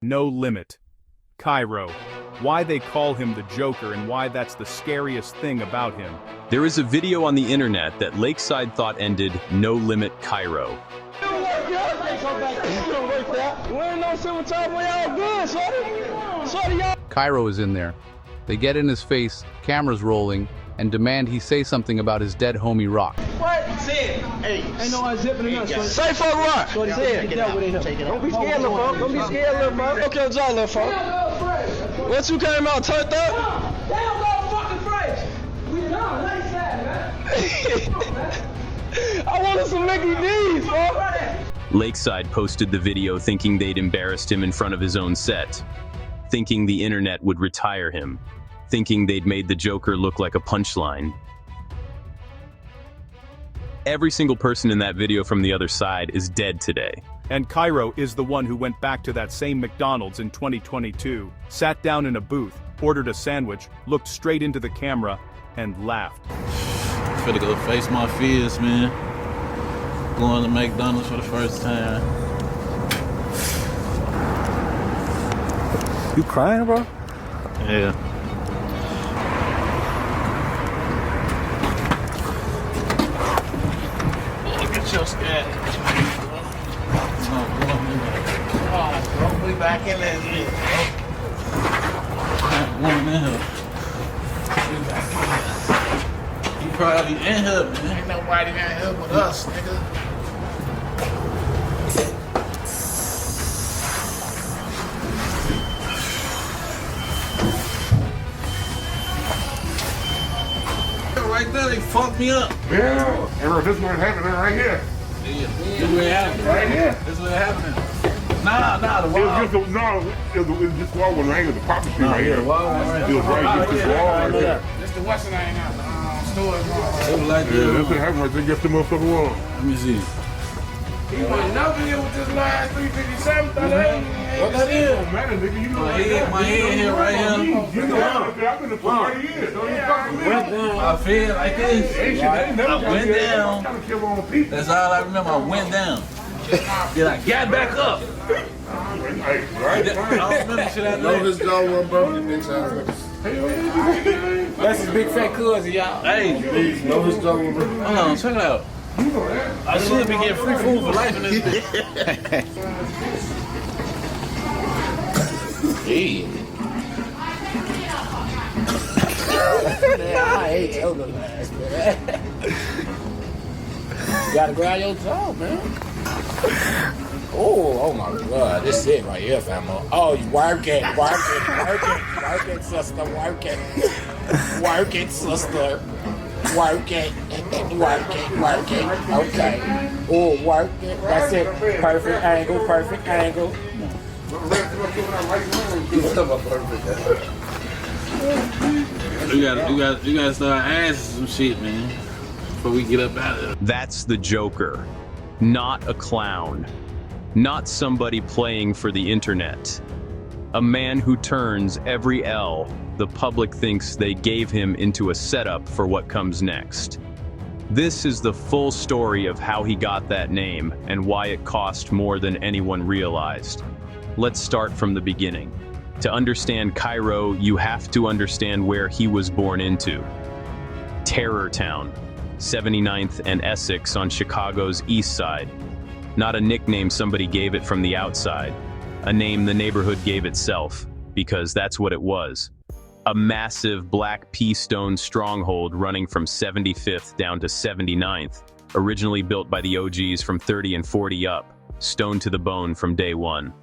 NoLimit Kyro. Why they call him the Joker and why that's the scariest thing about him. There is a video on the internet that Lakeside thought ended NoLimit Kyro. Kyro is in there. They get in his face, cameras rolling, and demand he say something about his dead homie Rock. What? Say it. Hey, ain't no unzipping us. Say fuck Rock. Say it. Don't be scared, little fuck. Don't be scared, little fuck. Okay, what's up, little fuck? What you came out turned up? Damn, no fucking phrase. We done. Nice man. I wanted some Mickey D's, bro. Lakeside posted the video thinking they'd embarrassed him in front of his own set, thinking the internet would retire him, thinking they'd made the Joker look like a punchline. Every single person in that video from the other side is dead today. And Kyro is the one who went back to that same McDonald's in 2022, sat down in a booth, ordered a sandwich, looked straight into the camera, and laughed. Finna go face my fears, man. Going to McDonald's for the first time. You crying, bro? Yeah. Look at your scat. Don't be back in that shit, bro. You probably in here, man. Ain't nobody in here but us, nigga. Right there, they fucked me up. Yeah, and this is what happened right here. Yeah, this is what happened. Right here. This is what happened. Nah, the wall. It was just wall when I had the property right here. The wall right It was right this wall right there. This the Western ain't out. Storage wall. It was like Yeah, that's what happened right there. Get the motherfucker wall. Let me see. He wasn't never here with this last 357. What that is? My head here, right here. You know, I've been there for 30 years. Don't you fucking with me. I feel like this. I went down. That's all I remember. I went down. Then I got back up. Right? I don't remember shit I Know his dog, bro. That's his big fat cousin, y'all. Hey, Know his dog, bro. hold on, check it out. I should be getting free food for life in this bitch. Hey. Man, I hate yoga mask, man. You gotta grab your jaw, man. Oh my God, this is it right here, famo. Oh, you work it, sister, work it, sister. Work it. Okay. Oh, work it. That's it. Perfect angle. You gotta start asking some shit, man, before we get up out of there. That's the Joker, not a clown, not somebody playing for the internet. A man who turns every L the public thinks they gave him into a setup for what comes next. This is the full story of how he got that name and why it cost more than anyone realized. Let's start from the beginning. To understand Kyro, you have to understand where he was born into. Terror Town, 79th and Essex on Chicago's east side. Not a nickname somebody gave it from the outside, a name the neighborhood gave itself, because that's what it was. A massive black pea stone stronghold running from 75th down to 79th, originally built by the OGs from 30 and 40 up, stoned to the bone from day one.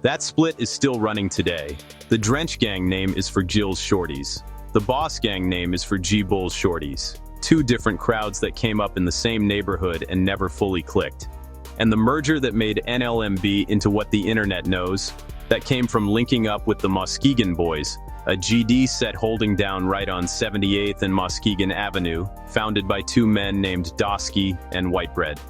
That split is still running today. The Drench Gang name is for Jill's Shorties. The Boss Gang name is for G-Bull's Shorties. Two different crowds that came up in the same neighborhood and never fully clicked. And the merger that made NLMB into what the internet knows, that came from linking up with the Muskegon Boys, a GD set holding down right on 78th and Muskegon Avenue, founded by two men named Dosky and Whitebread.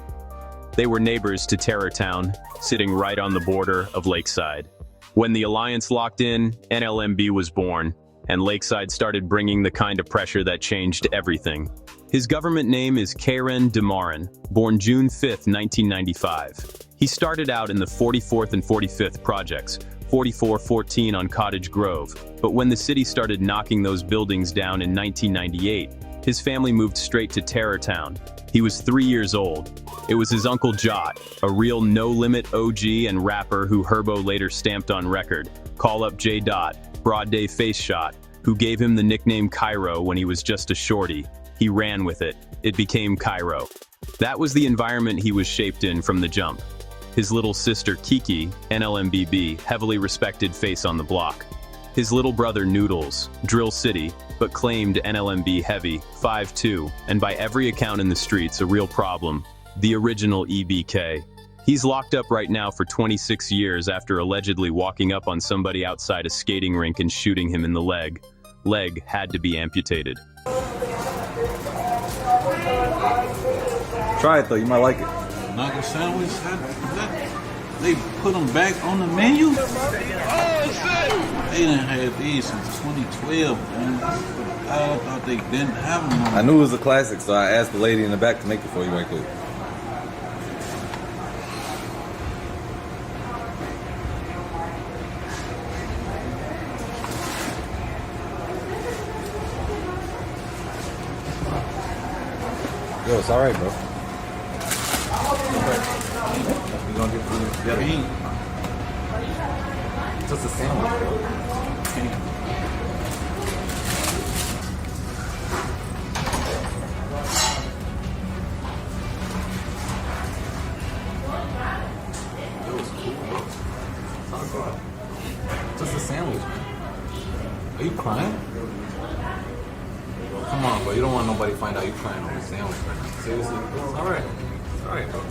They were neighbors to Terror Town, sitting right on the border of Lakeside. When the alliance locked in, NLMB was born, and Lakeside started bringing the kind of pressure that changed everything. His government name is Karen DeMarin, born June 5, 1995. He started out in the 44th and 45th projects, 4414 on Cottage Grove. But when the city started knocking those buildings down in 1998, his family moved straight to Terror Town. He was 3 years old. It was his uncle Jot, a real no-limit OG and rapper who Herbo later stamped on record. Call up J. Dot, Broad Day Face Shot, who gave him the nickname Kyro when he was just a shorty. He ran with it. It became Kyro. That was the environment he was shaped in from the jump. His little sister Kiki, NLMB, heavily respected face on the block. His little brother Noodles, Drill City, but claimed NLMB heavy, 5'2", and by every account in the streets a real problem. The original EBK. He's locked up right now for 26 years after allegedly walking up on somebody outside a skating rink and shooting him in the leg. Leg had to be amputated. Try it though, you might like it. Nugget sandwich? They put them back on the menu? Oh, shit! They didn't have these since 2012, man. I thought they didn't have them on. I knew it was a classic, so I asked the lady in the back to make it for you right quick. Yo, it's alright, bro. We're gonna get food together. Just a sandwich, bro. It was cool, bro. Talk about it. Just a sandwich, man. Are you crying? Come on, bro. You don't want nobody to find out you crying over a sandwich right now. Seriously? It's alright. It's alright, bro.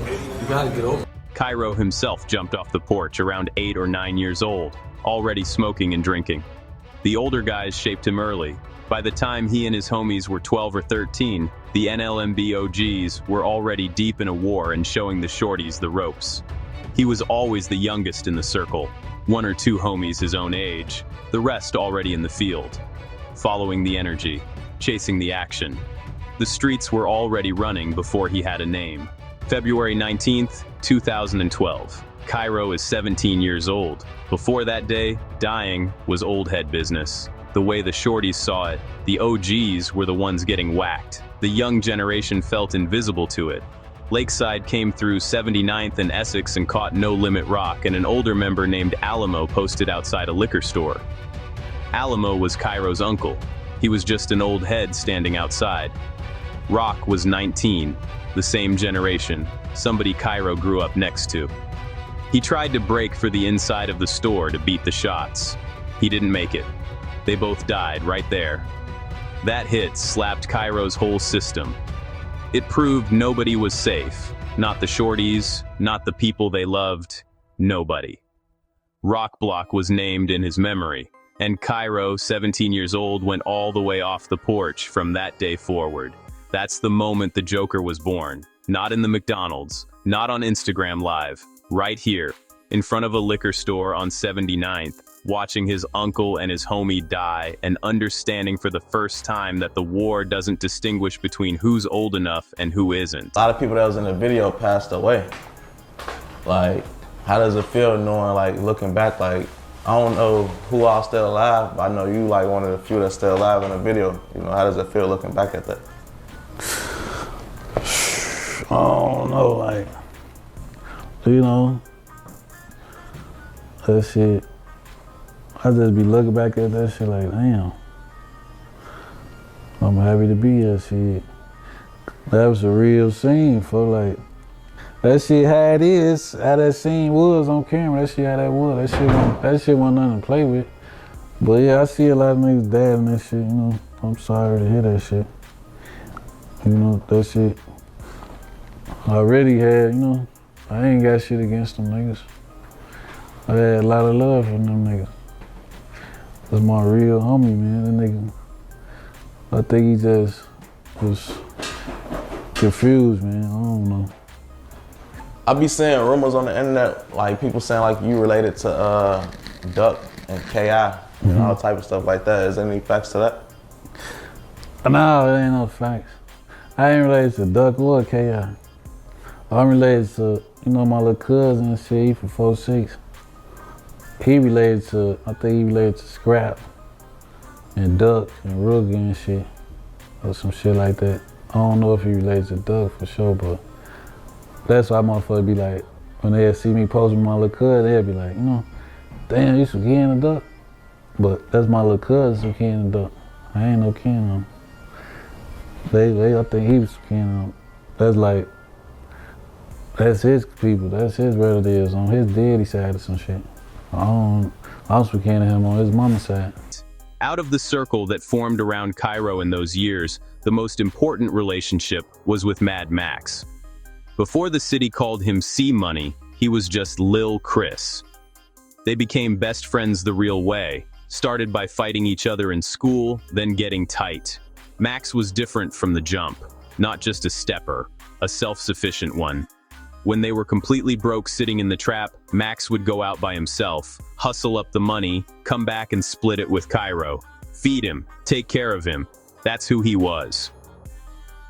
You gotta get over it. Kyro himself jumped off the porch around 8 or 9 years old, already smoking and drinking. The older guys shaped him early. By the time he and his homies were 12 or 13, the NLMB OGs were already deep in a war and showing the shorties the ropes. He was always the youngest in the circle, 1 or 2 homies his own age, the rest already in the field. Following the energy, chasing the action. The streets were already running before he had a name. February 19th, 2012. Kyro is 17 years old. Before that day, dying was old head business. The way the shorties saw it, the OGs were the ones getting whacked. The young generation felt invisible to it. Lakeside came through 79th and Essex and caught NoLimit Rock, and an older member named Alamo posted outside a liquor store. Alamo was Kyro's uncle. He was just an old head standing outside. Rock was 19, the same generation, somebody Kyro grew up next to. He tried to break for the inside of the store to beat the shots. He didn't make it. They both died right there. That hit slapped Kyro's whole system. It proved nobody was safe. Not the shorties, not the people they loved, nobody. Rock Block was named in his memory, and Kyro, 17 years old, went all the way off the porch from that day forward. That's the moment the Joker was born. Not in the McDonald's, not on Instagram Live, right here, in front of a liquor store on 79th, watching his uncle and his homie die and understanding for the first time that the war doesn't distinguish between who's old enough and who isn't. A lot of people that was in the video passed away. Like, how does it feel knowing, like, looking back, like, I don't know who all still alive, but I know you like one of the few that's still alive in the video. You know, how does it feel looking back at that? I don't know, like, you know, that shit, I just be looking back at that shit like, damn, I'm happy to be here, shit. That was a real scene for like, that shit how it is, how that scene was on camera, that shit how that was, that shit wasn't nothing to play with. But yeah, I see a lot of niggas dead and that shit, you know, I'm sorry to hear that shit. You know, that shit, I already had, you know, I ain't got shit against them niggas. I had a lot of love for them niggas. That's my real homie, man. That nigga, I think he just was confused, man. I don't know. I be seeing rumors on the internet, like people saying like you related to Duck and K.I. and all type of stuff like that. Is there any facts to that? No, there ain't no facts. I ain't related to Duck or K.I. I'm related to, you know, my little cousin and shit, he from 4'6". he related to, I think he related to Scrap and Duck and Rookie and shit, or some shit like that. I don't know if he related to Duck for sure, but that's why motherfuckers be like, when they see me posting my little cousin, they'll be like, you know, damn, you some kin of Duck? But that's my little cousin, some kin of Duck. I ain't no kin of him. I think he was some kin of him. That's like, that's his people, that's his relatives on his daddy side or some shit. I'm some kin of him on his mama's side. Out of the circle that formed around Kyro in those years, the most important relationship was with Mad Max. Before the city called him C-Money, he was just Lil Chris. They became best friends the real way, started by fighting each other in school, then getting tight. Max was different from the jump, not just a stepper, a self-sufficient one. When they were completely broke sitting in the trap, Max would go out by himself, hustle up the money, come back and split it with Kyro. Feed him, take care of him. That's who he was.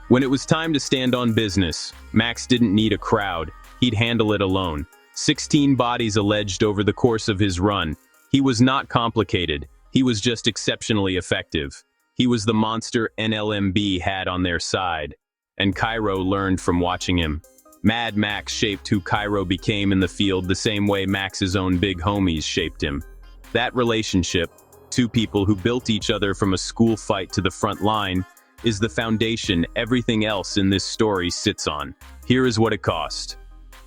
When it was time to stand on business, Max didn't need a crowd. He'd handle it alone. 16 bodies alleged over the course of his run. He was not complicated. He was just exceptionally effective. He was the monster NLMB had on their side. And Kyro learned from watching him. Mad Max shaped who Kyro became in the field the same way Max's own big homies shaped him. That relationship, two people who built each other from a school fight to the front line, is the foundation everything else in this story sits on. Here is what it cost.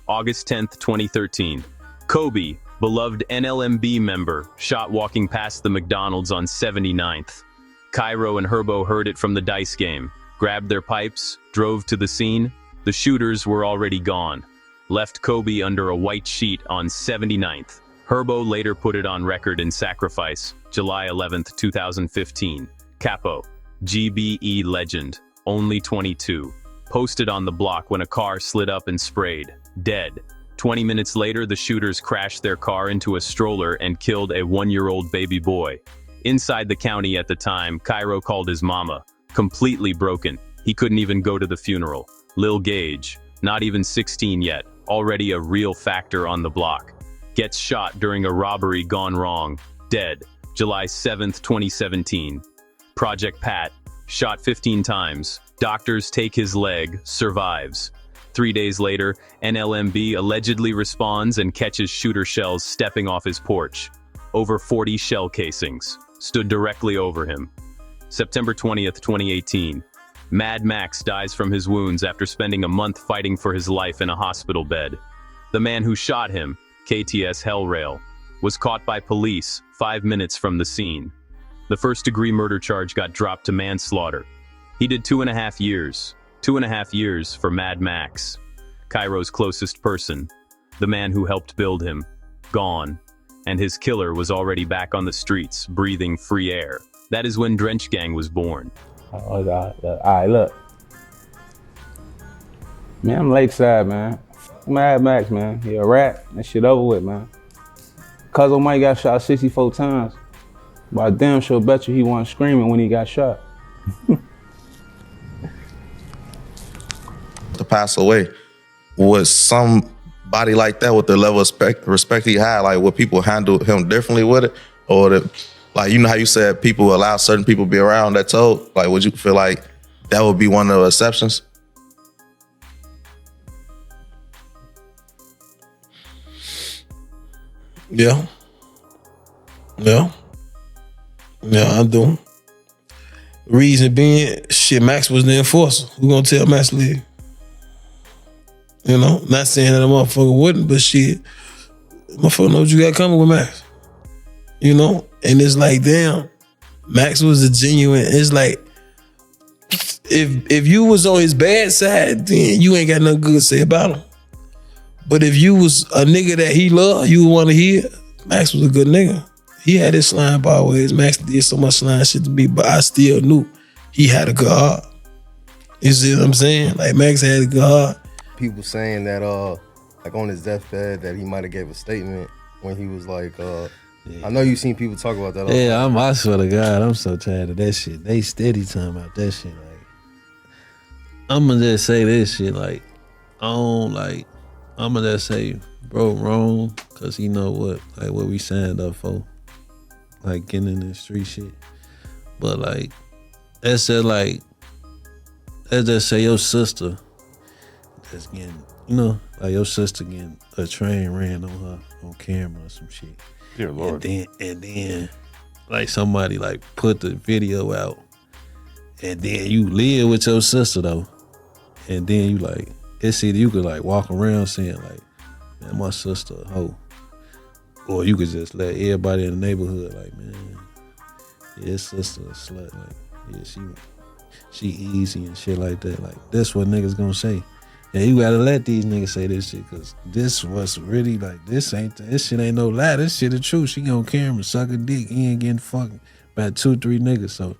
August 10th, 2013. Kobe, beloved NLMB member, shot walking past the McDonald's on 79th. Kyro and Herbo heard it from the dice game, grabbed their pipes, drove to the scene. The shooters were already gone. Left Kobe under a white sheet on 79th. Herbo later put it on record in Sacrifice, July 11th, 2015. Capo, GBE legend, only 22. Posted on the block when a car slid up and sprayed. Dead. 20 minutes later, the shooters crashed their car into a stroller and killed a 1-year-old baby boy. Inside the county at the time, Kyro called his mama. Completely broken. He couldn't even go to the funeral. Lil Gage, not even 16 yet, already a real factor on the block. Gets shot during a robbery gone wrong. Dead. July 7th, 2017. Project Pat, shot 15 times. Doctors take his leg, survives. 3 days later, NLMB allegedly responds and catches shooter shells stepping off his porch. Over 40 shell casings. Stood directly over him. September 20th, 2018. Mad Max dies from his wounds after spending a month fighting for his life in a hospital bed. The man who shot him, KTS Hellrail, was caught by police 5 minutes from the scene. The first-degree murder charge got dropped to manslaughter. He did 2.5 years. 2.5 years for Mad Max. Kyro's closest person. The man who helped build him. Gone. And his killer was already back on the streets, breathing free air. That is when Drench Gang was born. All right, look. Man, I'm Lakeside, man. Mad Max, man. He a rat. That shit over with, man. Cuz Mike got shot 64 times. But I damn sure bet you he wasn't screaming when he got shot. To pass away, was somebody like that with the level of respect he had, like would people handle him differently with it? Or like, you know how you said people allow certain people to be around that told? Like, would you feel like that would be one of the exceptions? Yeah, I do. Reason being, shit, Max was the enforcer. Who gonna tell Max to leave? You know, not saying that a motherfucker wouldn't, but shit, motherfucker know what you got coming with Max. You know, and it's like, damn, Max was a genuine. It's like, if you was on his bad side, then you ain't got nothing good to say about him. But if you was a nigga that he loved, you would want to hear, Max was a good nigga. He had his slime bar ways. Max did so much slime shit to me, but I still knew he had a good heart. You see what I'm saying? Like, Max had a good heart. People saying that, like on his deathbed, that he might have gave a statement when he was like, I know you've seen people talk about that. Yeah, I swear to God, I'm so tired of that shit. They steady talking about that shit. Like, I'm gonna just say this shit. Like, I'm gonna just say, bro, wrong. Cause Cause he know what we signed up for. Like getting in this street shit. But like, let's just say your sister that's getting, like your sister getting a train ran on her on camera or some shit. Dear Lord. And then like somebody like put the video out, and then you live with your sister though, and then you like, it's either you could like walk around saying like, man, my sister a hoe, or you could just let everybody in the neighborhood like, man, yeah, his sister a slut, like, yeah, she easy and shit like that. Like, that's what niggas gonna say. And you gotta let these niggas say this shit, cause this was really like, this shit ain't no lie. This shit the truth. She on camera, suck a dick, he ain't getting fucked by 2-3 niggas. So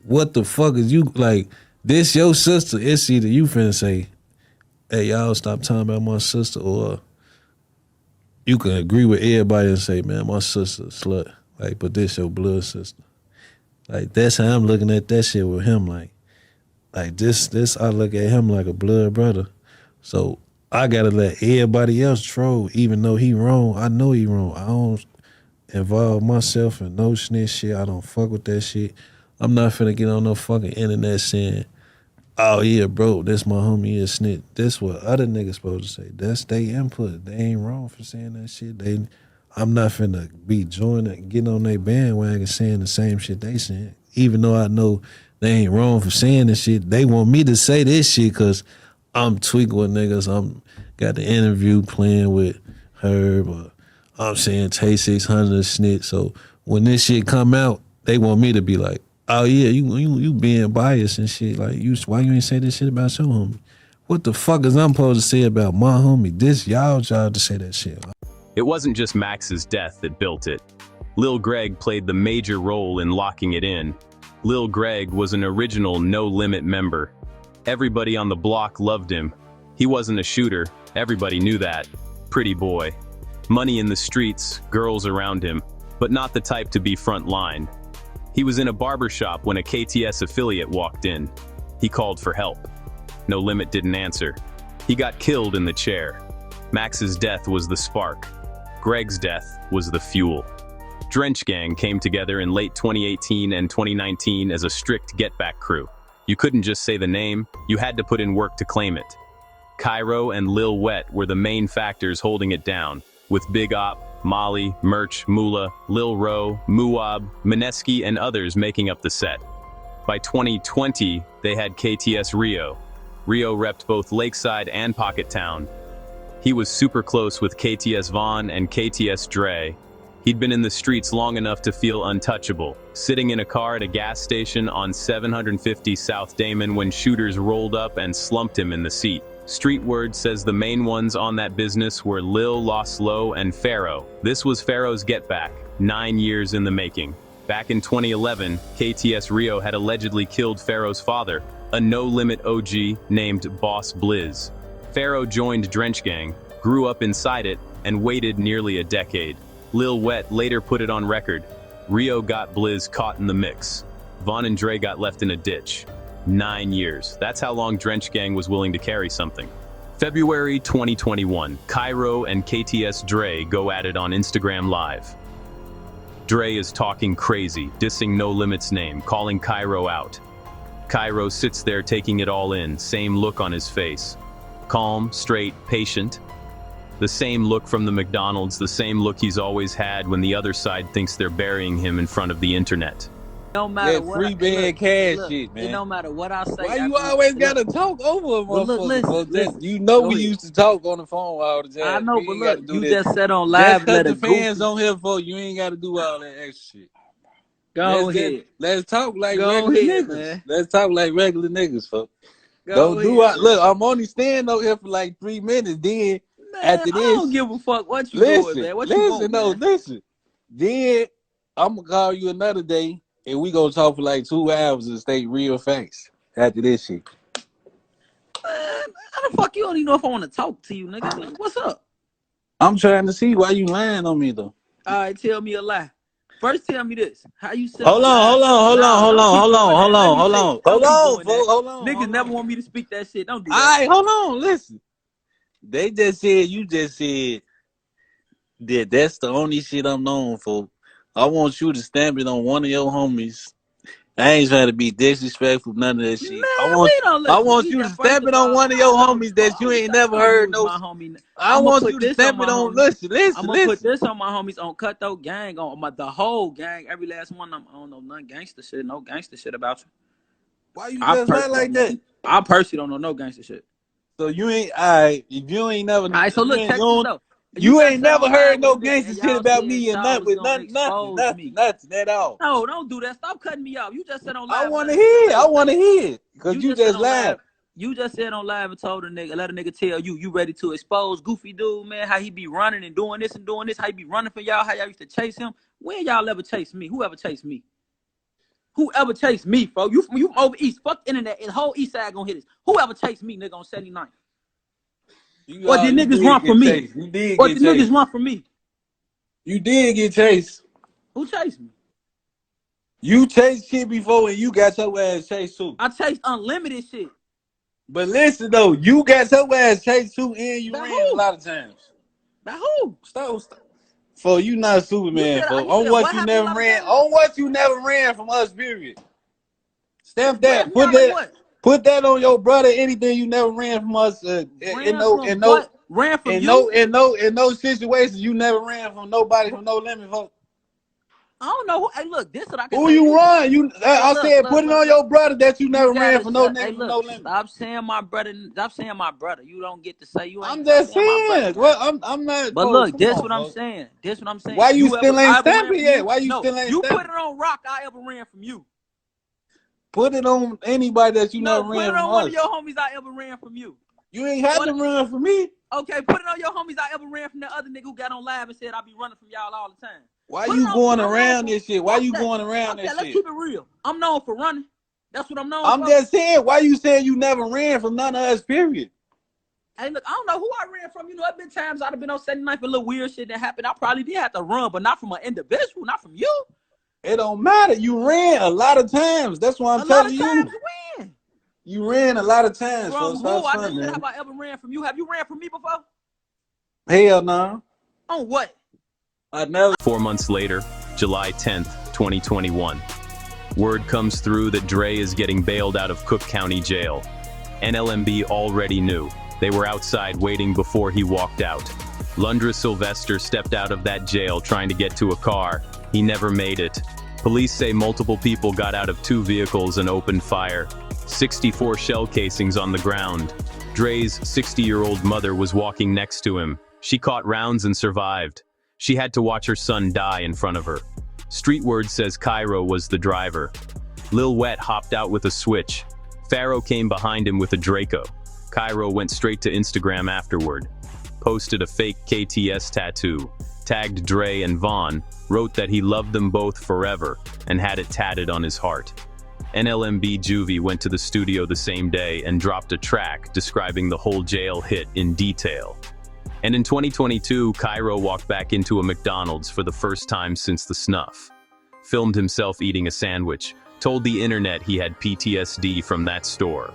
what the fuck is you, like, this your sister, it's either you finna say, hey, y'all stop talking about my sister, or you can agree with everybody and say, man, my sister a slut. Like, but this your blood sister. Like, that's how I'm looking at that shit with him. Like this, I look at him like a blood brother. So I gotta let everybody else troll, even though he wrong. I know he wrong. I don't involve myself in no snitch shit. I don't fuck with that shit. I'm not finna get on no fucking internet saying, oh yeah, bro, this my homie, he a snitch. This what other niggas supposed to say. That's their input. They ain't wrong for saying that shit. I'm not finna be joining, getting on their bandwagon saying the same shit they saying. Even though I know they ain't wrong for saying this shit, they want me to say this shit because I'm tweaking with niggas. I'm got the interview playing with Herb, or I'm saying Tay 600 snitch. So when this shit come out, they want me to be like, oh yeah, you being biased and shit. Like, why you ain't say this shit about your homie? What the fuck is I'm supposed to say about my homie? This y'all job to say that shit. It wasn't just Max's death that built it. Lil Greg played the major role in locking it in. Lil Greg was an original NoLimit member. Everybody on the block loved him. He wasn't a shooter, everybody knew that. Pretty boy. Money in the streets, girls around him, but not the type to be front line. He was in a barbershop when a KTS affiliate walked in. He called for help. NoLimit didn't answer. He got killed in the chair. Max's death was the spark. Greg's death was the fuel. Drench Gang came together in late 2018 and 2019 as a strict get-back crew. You couldn't just say the name, you had to put in work to claim it. Kyro and Lil Wet were the main factors holding it down, with Big Op, Molly, Merch, Mula, Lil Ro, Muab, Mineski, and others making up the set. By 2020, they had KTS Rio. Rio repped both Lakeside and Pocket Town. He was super close with KTS Vaughn and KTS Dre. He'd been in the streets long enough to feel untouchable, sitting in a car at a gas station on 750 South Damon when shooters rolled up and slumped him in the seat. Street word says the main ones on that business were Lil, Los Lo, and Pharaoh. This was Pharaoh's get back, 9 years in the making. Back in 2011, KTS Rio had allegedly killed Pharaoh's father, a NoLimit OG named Boss Blizz. Pharaoh joined Drench Gang, grew up inside it, and waited nearly a decade. Lil Wet later put it on record. Rio got Blizz caught in the mix. Vaughn and Dre got left in a ditch. 9 years. That's how long Drench Gang was willing to carry something. February 2021, Kyro and KTS Dre go at it on Instagram Live. Dre is talking crazy, dissing NoLimit's name, calling Kyro out. Kyro sits there taking it all in, same look on his face. Calm, straight, patient. The same look from the McDonald's, the same look he's always had when the other side thinks they're burying him in front of the internet. No matter that what free bed cash shit, man. It don't matter what I say. Why you always gotta talk over a motherfucker? Listen, you know we used to talk on the phone all the time. I know, but look, you that. just said on live. That's because the fans on here for you ain't gotta do all that extra shit. Go ahead. Let's talk like Go regular ahead, niggas. Man. Let's talk like regular niggas, folks. Don't do it. Look, I'm only staying over here for like 3 minutes. Then man, after this, I don't give a fuck what you doing, man. What you want, man? Listen. Then I'm gonna call you another day, and we gonna talk for like 2 hours and state real facts after this shit. Man, how the fuck you don't even know if I want to talk to you, nigga? Like, what's up? I'm trying to see why you lying on me though. All right, tell me a lie. First, tell me this: how you sit? Hold on. Niggas never want me to speak that shit. Don't do that. All right, hold on. Listen, they just said you just said That's the only shit I'm known for. I want you to stamp it on one of your homies. I ain't trying to be disrespectful, none of that shit. Man, I we don't listen. want you to stamp it on one of your homies that you ain't never heard no. I want you to stamp it on. Listen. I'm gonna put this on my homies on Cutthroat Gang, on the whole gang, every last one of them. I don't know none gangster shit, no gangster shit about you. Why you just not like that? I personally don't know no gangster shit. So you ain't alright. If you ain't never, alright. So look, check this out. You ain't never heard no gangster shit about me and nothing with nothing at all. No, don't do that. Stop cutting me off. You just said on live. I want to hear. I want to hear because you just lied. You just said on live and told a nigga, let a nigga tell you ready to expose Goofy dude, man, how he be running and doing this, how he be running for y'all, how y'all used to chase him. When y'all ever chase me? Whoever chased me? Whoever chased me, bro? You from over east? Fuck the internet. The whole east side gonna hit this. Whoever chased me, nigga, on 79th. Or did niggas run from me? Or did niggas run from me? You did get chased. Who chased me? You chased Kid Before and you got your ass chased too. I chased unlimited shit. But listen though, you got your ass chased too and you ran a lot of times. Now who? Stop. For you not Superman, for on what you never ran. On what you never ran from us, period. Stamp that. Put that on your brother. Anything you never ran from us. In no situations you never ran from nobody from NoLimit, folks. I don't know. Hey, look, this what I can Who you run? I said put it on your brother that you never ran from no nigga from NoLimit. Stop saying my brother. Stop saying my brother. You don't get to say you. I'm just saying. Well, I'm not. But look, this what I'm saying. This what I'm saying. Why you still ain't stamping yet? Why you still ain't? You put it on Rock. I ever ran from you. Put it on anybody that you never ran from us. Put it on one of your homies. I ever ran from you. You ain't had to run from me. Okay, put it on your homies. I ever ran from the other nigga who got on live and said I be running from y'all all the time. Why you going around this shit? Why you going around this shit? Let's keep it real. I'm known for running. That's what I'm known for. I'm just saying, why you saying you never ran from none of us, period? Hey, look, I don't know who I ran from. You know, there been times I'd have been on 79th for a little weird shit that happened. I probably did have to run, but not from an individual, not from you. It don't matter. You ran a lot of times. That's why I'm telling you. A lot of times when? You ran a lot of times. From who? I just said, have I ever ran from you? Have you ran from me before? Hell no. On what? I never. 4 months later, July 10th, 2021. Word comes through that Dre is getting bailed out of Cook County Jail. NLMB already knew. They were outside waiting before he walked out. Lundra Sylvester stepped out of that jail trying to get to a car. He never made it. Police say multiple people got out of 2 vehicles and opened fire. 64 shell casings on the ground. Dre's 60-year-old mother was walking next to him. She caught rounds and survived. She had to watch her son die in front of her. Street word says Kyro was the driver. Lil Wet hopped out with a switch. Pharaoh came behind him with a Draco. Kyro went straight to Instagram afterward. Posted a fake KTS tattoo. Tagged Dre and Vaughn. Wrote that he loved them both forever and had it tatted on his heart. NLMB Juvie went to the studio the same day and dropped a track describing the whole jail hit in detail. And in 2022, Kyro walked back into a McDonald's for the first time since the snuff. Filmed himself eating a sandwich, told the internet he had PTSD from that store.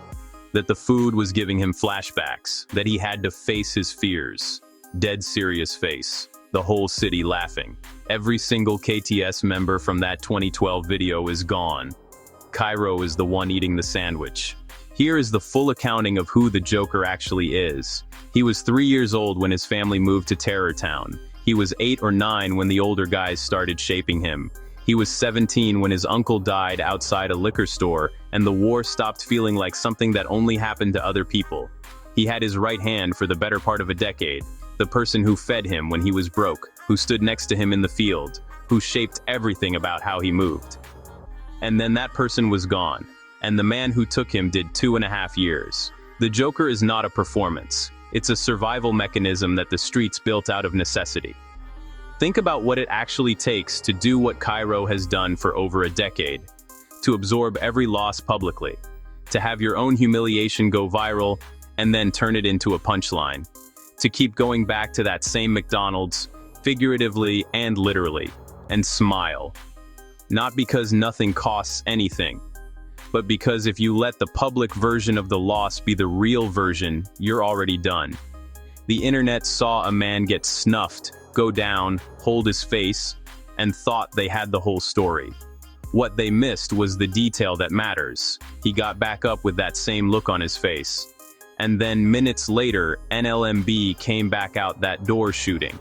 That the food was giving him flashbacks, that he had to face his fears. Dead serious face. The whole city laughing. Every single KTS member from that 2012 video is gone. Kyro is the one eating the sandwich. Here is the full accounting of who the Joker actually is. He was 3 years old when his family moved to Terror Town. He was 8 or 9 when the older guys started shaping him. He was 17 when his uncle died outside a liquor store, and the war stopped feeling like something that only happened to other people. He had his right hand for the better part of a decade, the person who fed him when he was broke, who stood next to him in the field, who shaped everything about how he moved. And then that person was gone, and the man who took him did 2.5 years. The Joker is not a performance. It's a survival mechanism that the streets built out of necessity. Think about what it actually takes to do what Kyro has done for over a decade. To absorb every loss publicly. To have your own humiliation go viral, and then turn it into a punchline. To keep going back to that same McDonald's, figuratively and literally, and smile. Not because nothing costs anything, but because if you let the public version of the loss be the real version, you're already done. The internet saw a man get snuffed go down, hold his face, and thought they had the whole story. What they missed was the detail that matters. He got back up with that same look on his face. And then minutes later, NLMB came back out that door shooting.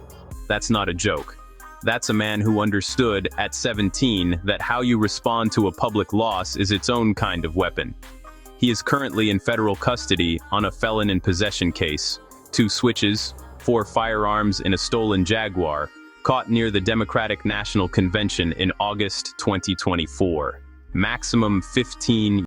That's not a joke. That's a man who understood at 17 that how you respond to a public loss is its own kind of weapon. He is currently in federal custody on a felon in possession case, 2 switches, 4 firearms in a stolen Jaguar, caught near the Democratic National Convention in August 2024. Maximum 15